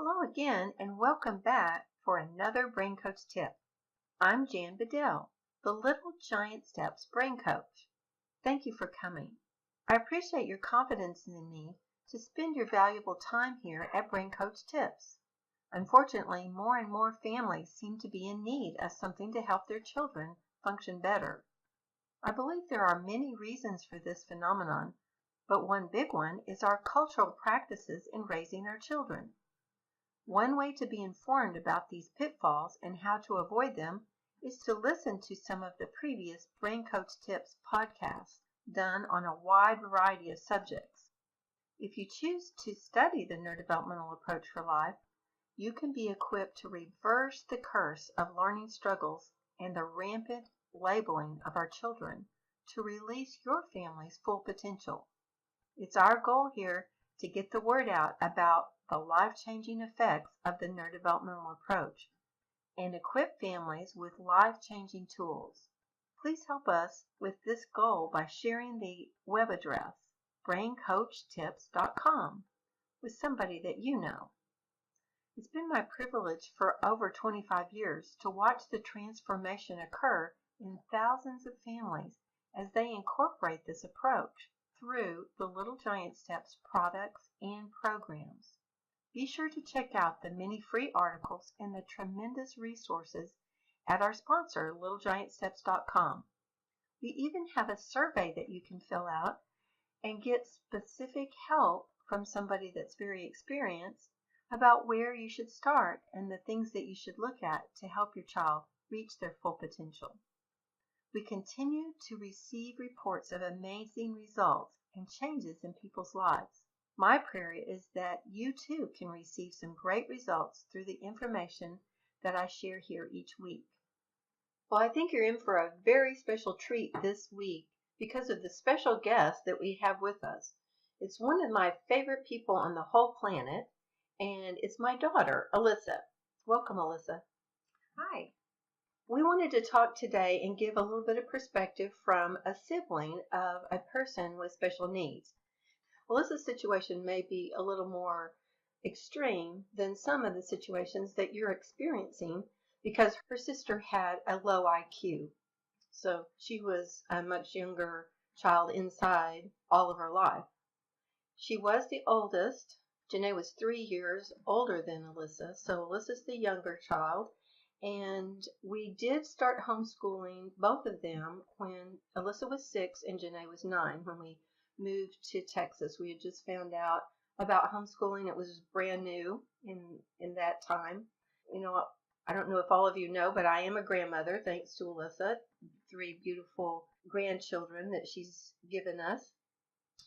Hello again and welcome back for another Brain Coach tip. I'm Jan Bedell, the Little Giant Steps Brain Coach. Thank you for coming. I appreciate your confidence in me to spend your valuable time here at Brain Coach Tips. Unfortunately, more and more families seem to be in need of something to help their children function better. I believe there are many reasons for this phenomenon, but one big one is our cultural practices in raising our children. One way to be informed about these pitfalls and how to avoid them is to listen to some of the previous Brain Coach Tips podcasts done on a wide variety of subjects. If you choose to study the neurodevelopmental approach for life, you can be equipped to reverse the curse of learning struggles and the rampant labeling of our children to release your family's full potential. It's our goal here to get the word out about the life-changing effects of the neurodevelopmental approach and equip families with life-changing tools. Please help us with this goal by sharing the web address braincoachtips.com with somebody that you know. It's been my privilege for over 25 years to watch the transformation occur in thousands of families as they incorporate this approach through the Little Giant Steps products and programs. Be sure to check out the many free articles and the tremendous resources at our sponsor, littlegiantsteps.com. We even have a survey that you can fill out and get specific help from somebody that's very experienced about where you should start and the things that you should look at to help your child reach their full potential. We continue to receive reports of amazing results and changes in people's lives. My prayer is that you too can receive some great results through the information that I share here each week. Well, I think you're in for a very special treat this week because of the special guest that we have with us. It's one of my favorite people on the whole planet, and it's my daughter, Alisa. Welcome, Alisa. Hi. We wanted to talk today and give a little bit of perspective from a sibling of a person with special needs. Alisa's situation may be a little more extreme than some of the situations that you're experiencing because her sister had a low IQ. So she was a much younger child inside all of her life. She was the oldest. Janae was 3 years older than Alisa, so Alisa's the younger child. And we did start homeschooling both of them when Alisa was 6 and Janae was 9 when we moved to Texas. We had just found out about homeschooling. It was brand new in that time. You know, I don't know if all of you know, but I am a grandmother thanks to Alisa, 3 beautiful grandchildren that she's given us.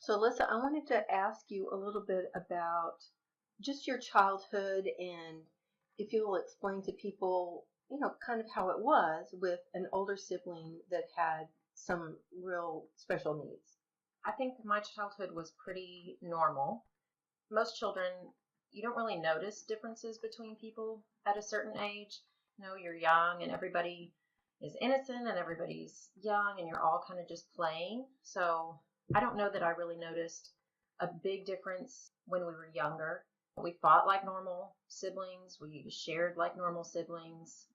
So Alisa, I wanted to ask you a little bit about just your childhood and if you'll explain to people, kind of how it was with an older sibling that had some real special needs. I think my childhood was pretty normal. Most children, you don't really notice differences between people at a certain age. You're young and everybody is innocent and everybody's young and you're all kind of just playing. So I don't know that I really noticed a big difference when we were younger. We fought like normal siblings. We shared like normal siblings.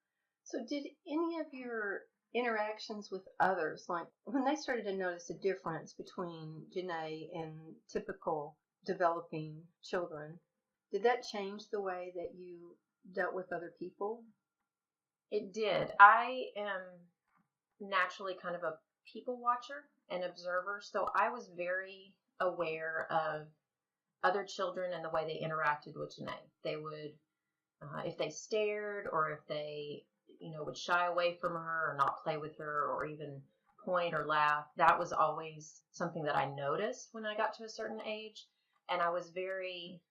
So did any of your interactions with others, like when they started to notice a difference between Janae and typical developing children, did that change the way that you dealt with other people? It did. I am naturally kind of a people watcher and observer, so I was very aware of other children and the way they interacted with Janae. They would, if they stared or if they would shy away from her or not play with her or even point or laugh. That was always something that I noticed when I got to a certain age. And I was very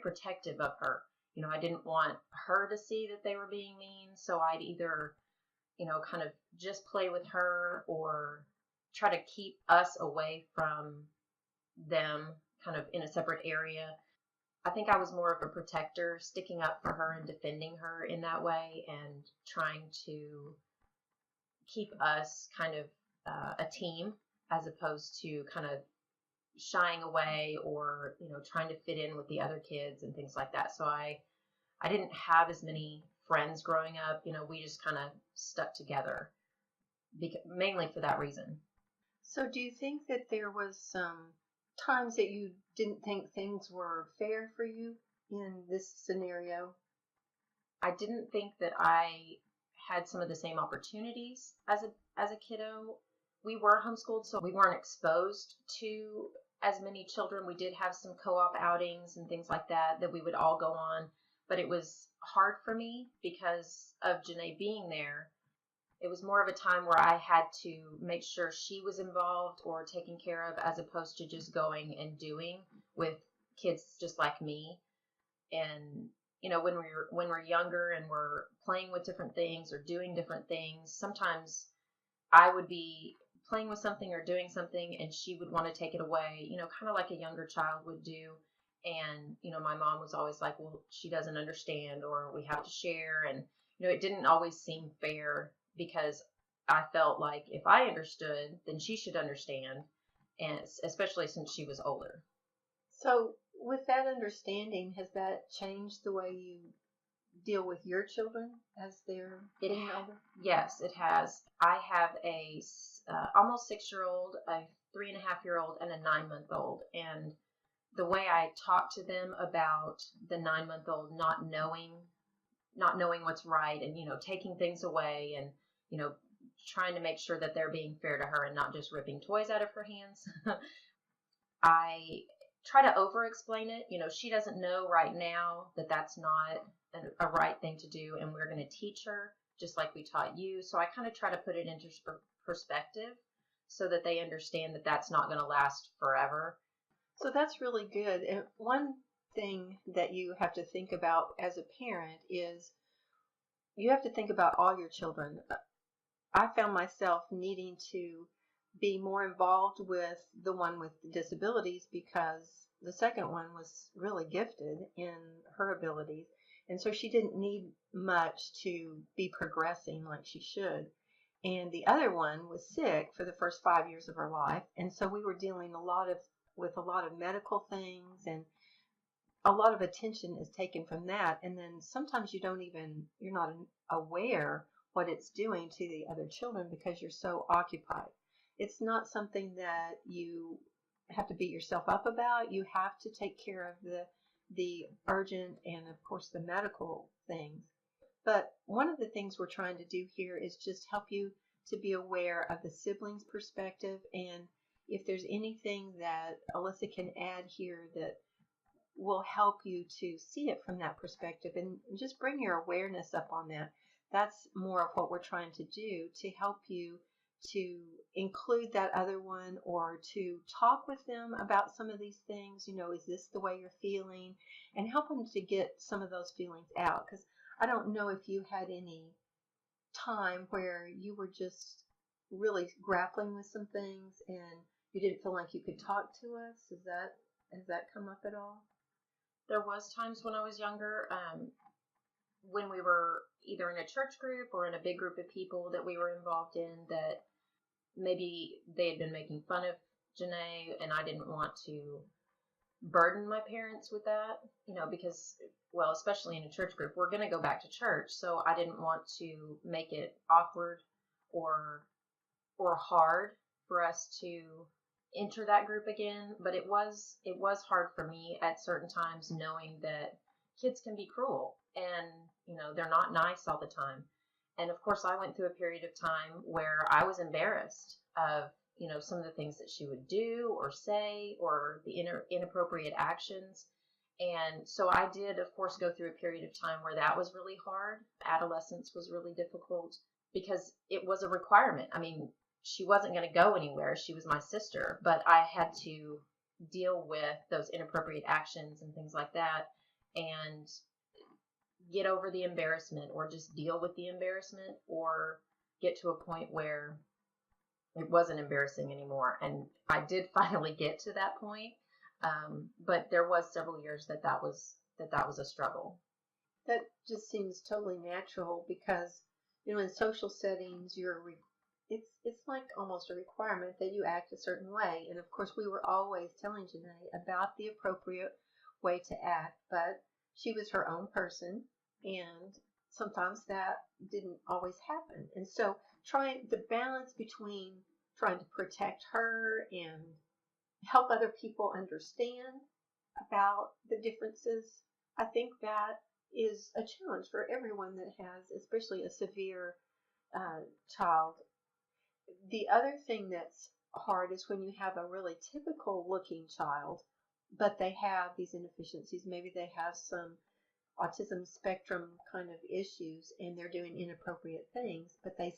protective of her. I didn't want her to see that they were being mean. So I'd either, kind of just play with her or try to keep us away from them kind of in a separate area. I think I was more of a protector, sticking up for her and defending her in that way and trying to keep us kind of a team as opposed to kind of shying away or, trying to fit in with the other kids and things like that. So I didn't have as many friends growing up. We just kind of stuck together mainly for that reason. So do you think that there was some times that you didn't think things were fair for you in this scenario? I didn't think that I had some of the same opportunities as a kiddo. We were homeschooled, so we weren't exposed to as many children. We did have some co-op outings and things like that we would all go on, but it was hard for me because of Janae being there. It was more of a time where I had to make sure she was involved or taken care of, as opposed to just going and doing with kids just like me. And when we're younger and we're playing with different things or doing different things, sometimes I would be playing with something or doing something and she would want to take it away, kind of like a younger child would do. And my mom was always like, well, she doesn't understand, or we have to share. And it didn't always seem fair, because I felt like if I understood, then she should understand, and especially since she was older. So with that understanding, has that changed the way you deal with your children as they're getting older? Yes, it has. I have a almost 6-year-old, a 3.5-year-old, and a 9-month-old. And the way I talk to them about the 9-month-old not knowing what's right, and taking things away, and trying to make sure that they're being fair to her and not just ripping toys out of her hands. I try to over explain it. She doesn't know right now that that's not a right thing to do, and we're going to teach her just like we taught you. So I kind of try to put it into perspective so that they understand that that's not going to last forever. So that's really good. And one thing that you have to think about as a parent is you have to think about all your children. I found myself needing to be more involved with the one with disabilities because the second one was really gifted in her abilities. And so she didn't need much to be progressing like she should. And the other one was sick for the first 5 years of her life. And so we were dealing with a lot of medical things, and a lot of attention is taken from that. And then sometimes you're not aware what it's doing to the other children because you're so occupied. It's not something that you have to beat yourself up about. You have to take care of the urgent and, of course, the medical things. But one of the things we're trying to do here is just help you to be aware of the siblings' perspective, and if there's anything that Alisa can add here that will help you to see it from that perspective, and just bring your awareness up on that. That's more of what we're trying to do, to help you to include that other one, or to talk with them about some of these things. Is this the way you're feeling? And help them to get some of those feelings out. Because I don't know if you had any time where you were just really grappling with some things and you didn't feel like you could talk to us. Has that come up at all? There was times when I was younger, when we were either in a church group or in a big group of people that we were involved in, that maybe they had been making fun of Janae, and I didn't want to burden my parents with that, because, well, especially in a church group, we're going to go back to church. So I didn't want to make it awkward or hard for us to enter that group again. But it was hard for me at certain times, knowing that kids can be cruel, and they're not nice all the time. And of course, I went through a period of time where I was embarrassed of some of the things that she would do or say, or the inappropriate actions. And so I did, of course, go through a period of time where that was really hard. Adolescence was really difficult because it was a requirement. I mean, she wasn't going to go anywhere. She was my sister, but I had to deal with those inappropriate actions and things like that, and get over the embarrassment, or just deal with the embarrassment, or get to a point where it wasn't embarrassing anymore. And I did finally get to that point. But there was several years that was a struggle. That just seems totally natural because, in social settings, you're it's like almost a requirement that you act a certain way. And of course, we were always telling Janae about the appropriate way to act, but she was her own person, and sometimes that didn't always happen. And so, trying the balance between trying to protect her and help other people understand about the differences, I think that is a challenge for everyone that has, especially a severe child. The other thing that's hard is when you have a really typical looking child, but they have these inefficiencies. Maybe they have some autism spectrum kind of issues and they're doing inappropriate things, but they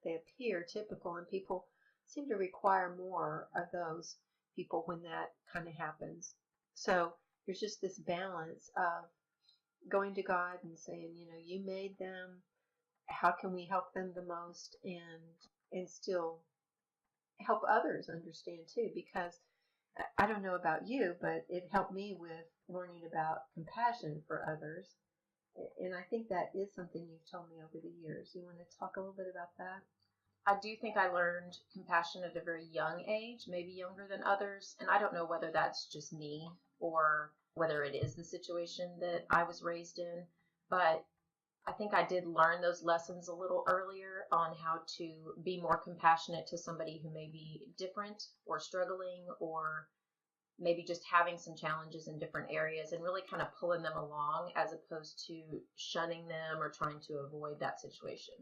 appear typical, and people seem to require more of those people when that kind of happens. So there's just this balance of going to God and saying, you made them. How can we help them the most, and still help others understand too? Because I don't know about you, but it helped me with learning about compassion for others. And I think that is something you've told me over the years. You want to talk a little bit about that? I do think I learned compassion at a very young age, maybe younger than others. And I don't know whether that's just me or whether it is the situation that I was raised in. But I think I did learn those lessons a little earlier on how to be more compassionate to somebody who may be different or struggling, or maybe just having some challenges in different areas, and really kind of pulling them along as opposed to shunning them or trying to avoid that situation.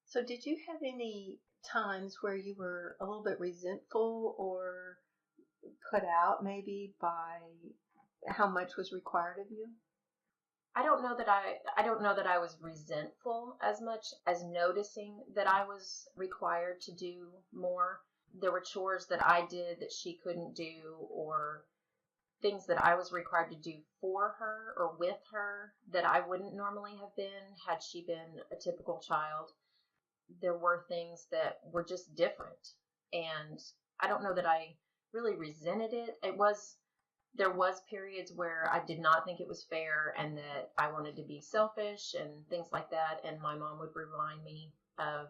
So did you have any times where you were a little bit resentful or put out maybe by how much was required of you? I don't know that I was resentful as much as noticing that I was required to do more. There were chores that I did that she couldn't do, or things that I was required to do for her or with her that I wouldn't normally have been had she been a typical child. There were things that were just different, and I don't know that I really resented it. There was periods where I did not think it was fair and that I wanted to be selfish and things like that. And my mom would remind me of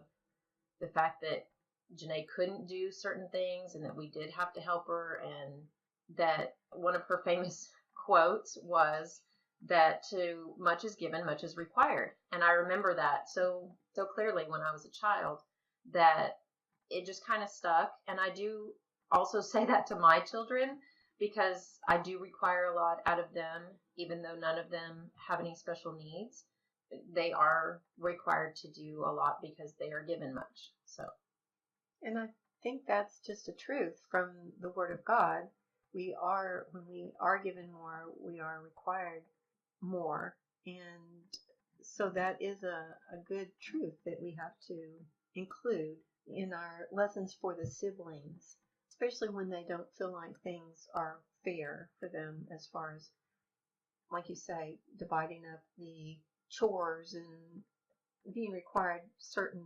the fact that Janae couldn't do certain things and that we did have to help her. And that one of her famous quotes was that to much is given, much is required. And I remember that so clearly when I was a child, that it just kind of stuck. And I do also say that to my children, because I do require a lot out of them, even though none of them have any special needs. They are required to do a lot because they are given much. And I think that's just a truth from the Word of God. When we are given more, we are required more. And so that is a good truth that we have to include in our lessons for the siblings, especially when they don't feel like things are fair for them, as far as, like you say, dividing up the chores and being required certain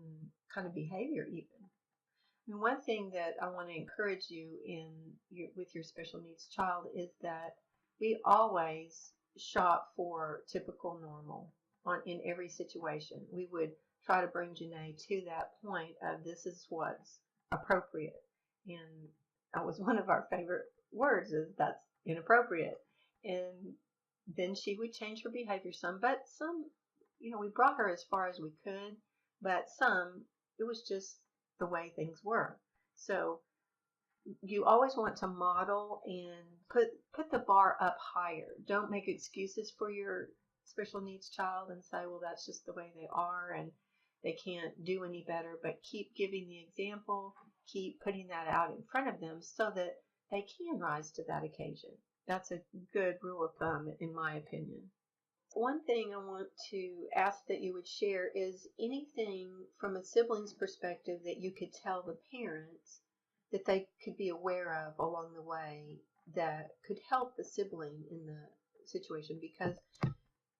kind of behavior even. And one thing that I want to encourage you with your special needs child is that we always shop for typical normal in every situation. We would try to bring Janae to that point of this is what's appropriate. And that was one of our favorite words, is that's inappropriate. And then she would change her behavior some, but some, we brought her as far as we could, but some, it was just the way things were. So you always want to model and put the bar up higher. Don't make excuses for your special needs child and say, well, that's just the way they are and they can't do any better, but keep giving the example, keep putting that out in front of them so that they can rise to that occasion. That's a good rule of thumb, in my opinion. One thing I want to ask that you would share is anything from a sibling's perspective that you could tell the parents that they could be aware of along the way that could help the sibling in the situation, because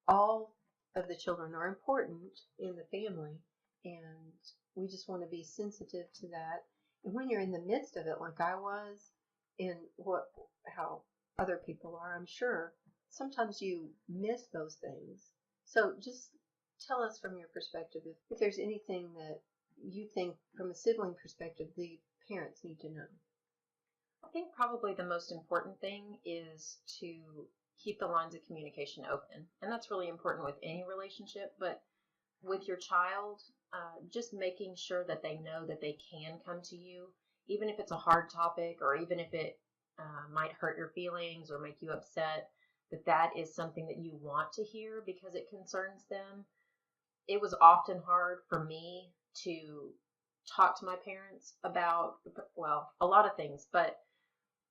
all of the children are important in the family, and we just want to be sensitive to that. And when you're in the midst of it, like I was, in how other people are, I'm sure sometimes you miss those things. So just tell us from your perspective if there's anything that you think from a sibling perspective the parents need to know? I think probably the most important thing is to keep the lines of communication open. And that's really important with any relationship, but with your child, just making sure that they know that they can come to you, even if it's a hard topic or even if it might hurt your feelings or make you upset, that is something that you want to hear because it concerns them. It was often hard for me to talk to my parents about, well, a lot of things, but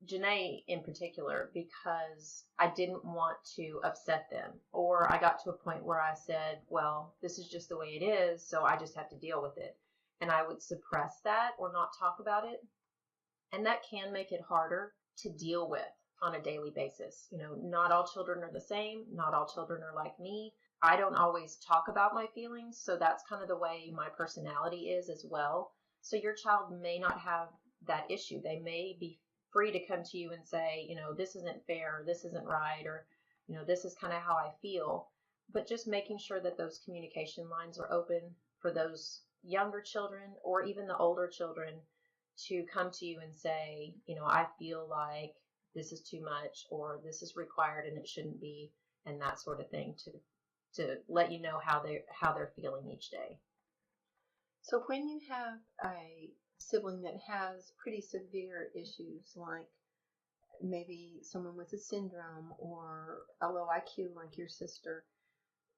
Janae in particular, because I didn't want to upset them. Or I got to a point where I said, well, this is just the way it is, so I just have to deal with it. And I would suppress that or not talk about it. And that can make it harder to deal with on a daily basis. Not all children are the same. Not all children are like me. I don't always talk about my feelings, so that's kind of the way my personality is as well. So your child may not have that issue. They may be free to come to you and say, this isn't fair, or this isn't right, or, this is kind of how I feel. But just making sure that those communication lines are open for those younger children or even the older children to come to you and say, I feel like this is too much or this is required and it shouldn't be, and that sort of thing to let you know how they're feeling each day. So when you have a sibling that has pretty severe issues, like maybe someone with a syndrome or a low IQ like your sister,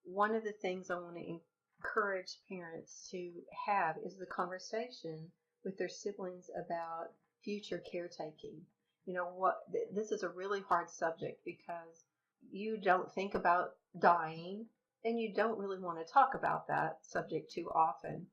one of the things I want to encourage parents to have is the conversation with their siblings about future caretaking. This is a really hard subject because you don't think about dying and you don't really want to talk about that subject too often.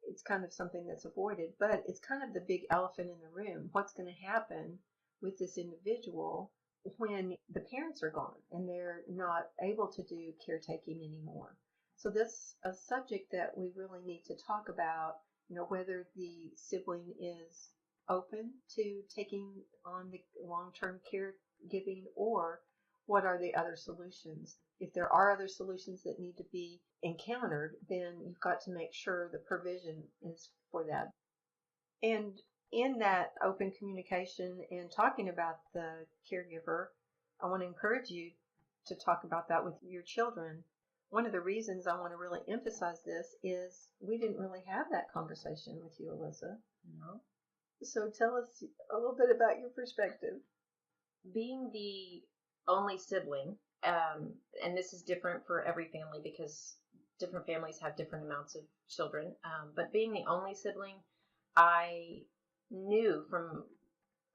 It's kind of something that's avoided, but it's kind of the big elephant in the room. What's going to happen with this individual when the parents are gone and they're not able to do caretaking anymore? So this is a subject that we really need to talk about, whether the sibling is open to taking on the long-term caregiving or what are the other solutions. If there are other solutions that need to be encountered, then you've got to make sure the provision is for that. And in that open communication and talking about the caregiver, I want to encourage you to talk about that with your children. One of the reasons I want to really emphasize this is we didn't really have that conversation with you, Alisa. No. So tell us a little bit about your perspective. Being the only sibling, and this is different for every family because different families have different amounts of children, but being the only sibling, I knew from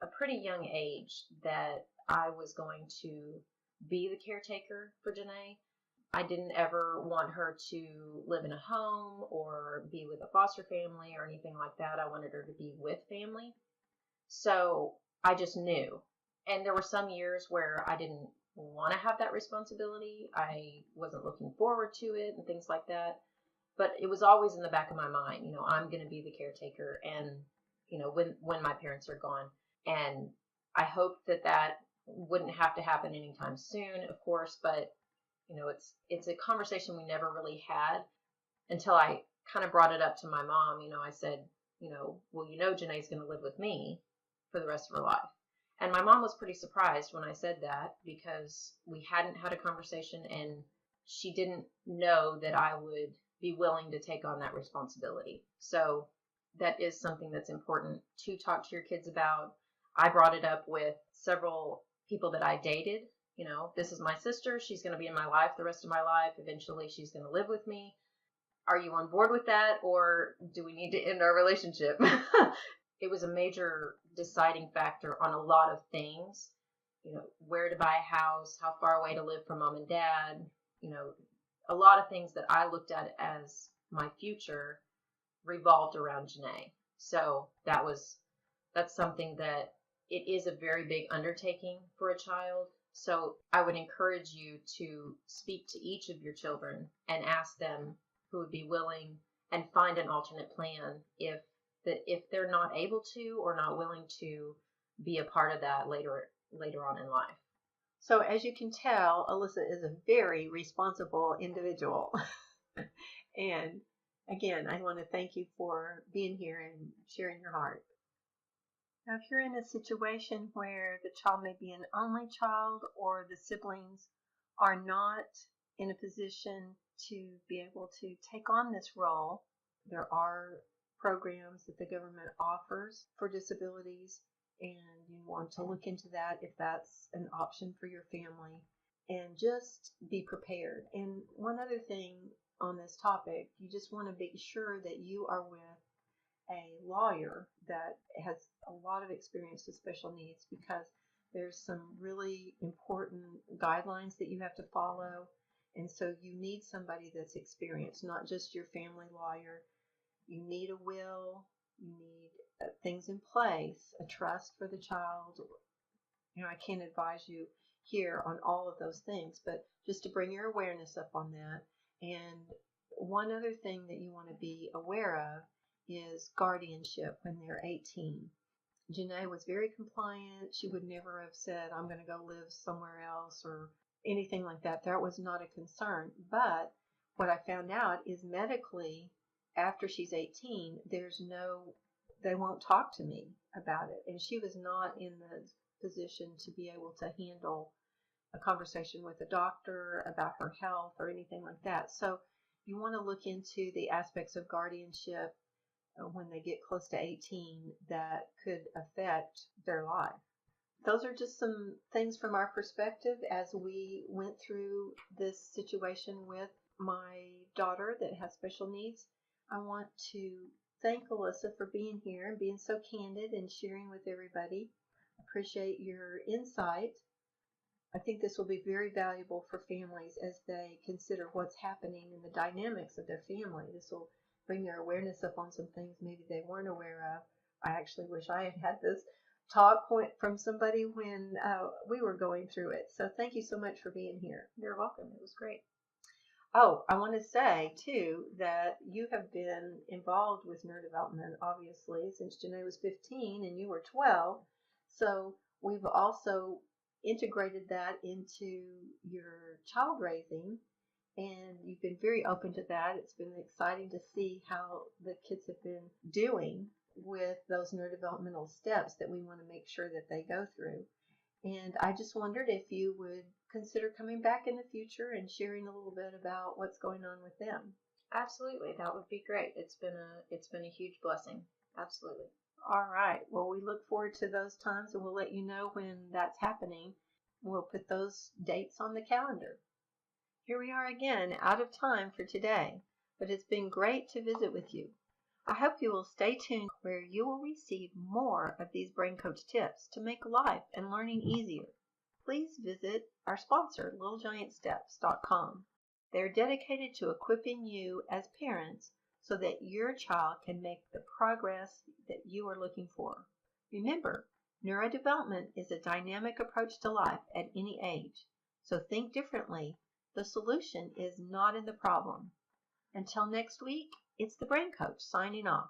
a pretty young age that I was going to be the caretaker for Janae. I didn't ever want her to live in a home or be with a foster family or anything like that. I wanted her to be with family. So I just knew. And there were some years where I didn't want to have that responsibility. I wasn't looking forward to it and things like that. But it was always in the back of my mind, I'm going to be the caretaker and, when my parents are gone. And I hope that wouldn't have to happen anytime soon, of course, but it's a conversation we never really had until I kind of brought it up to my mom. I said, well, Janae's going to live with me for the rest of her life. And my mom was pretty surprised when I said that because we hadn't had a conversation and she didn't know that I would be willing to take on that responsibility. So that is something that's important to talk to your kids about. I brought it up with several people that I dated. This is my sister. She's going to be in my life the rest of my life. Eventually, she's going to live with me. Are you on board with that, or do we need to end our relationship? It was a major deciding factor on a lot of things. Where to buy a house, how far away to live from mom and dad. A lot of things that I looked at as my future revolved around Janae. So that's something that it is a very big undertaking for a child. So I would encourage you to speak to each of your children and ask them who would be willing and find an alternate plan if they're not able to or not willing to be a part of that later on in life. So as you can tell, Alisa is a very responsible individual. And Again, I want to thank you for being here and sharing your heart. Now, if you're in a situation where the child may be an only child or the siblings are not in a position to be able to take on this role, there are programs that the government offers for disabilities, and you want to look into that if that's an option for your family, and just be prepared. And one other thing on this topic, you just want to be sure that you are with a lawyer that has a lot of experience with special needs, because there's some really important guidelines that you have to follow. And so you need somebody that's experienced, not just your family lawyer. You need a will, you need things in place, a trust for the child. I can't advise you here on all of those things, but just to bring your awareness up on that. And one other thing that you want to be aware of is guardianship when they're 18. Janae was very compliant. She would never have said, I'm going to go live somewhere else or anything like that. That was not a concern. But what I found out is medically, after she's 18, they won't talk to me about it. And she was not in the position to be able to handle a conversation with a doctor about her health or anything like that. So you want to look into the aspects of guardianship when they get close to 18 that could affect their life. Those are just some things from our perspective as we went through this situation with my daughter that has special needs. I want to thank Alisa for being here and being so candid and sharing with everybody. Appreciate your insight. I think this will be very valuable for families as they consider what's happening in the dynamics of their family. This will bring their awareness up on some things maybe they weren't aware of. I actually wish I had had this talk from somebody when we were going through it. So thank you so much for being here. You're welcome. It was great. Oh, I want to say, too, that you have been involved with neurodevelopment, obviously, since Janae was 15 and you were 12. So we've also integrated that into your child raising, and you've been very open to that. It's been exciting to see how the kids have been doing with those neurodevelopmental steps that we want to make sure that they go through. And I just wondered if you would consider coming back in the future and sharing a little bit about what's going on with them. Absolutely, that would be great. It's been a huge blessing. Absolutely. All right. Well, we look forward to those times, and we'll let you know when that's happening. We'll put those dates on the calendar. Here we are again, out of time for today, but it's been great to visit with you. I hope you will stay tuned where you will receive more of these Brain Coach tips to make life and learning easier. Please visit our sponsor, littlegiantsteps.com. They're dedicated to equipping you as parents so that your child can make the progress that you are looking for. Remember, neurodevelopment is a dynamic approach to life at any age, so think differently. The solution is not in the problem. Until next week, it's the Brain Coach signing off.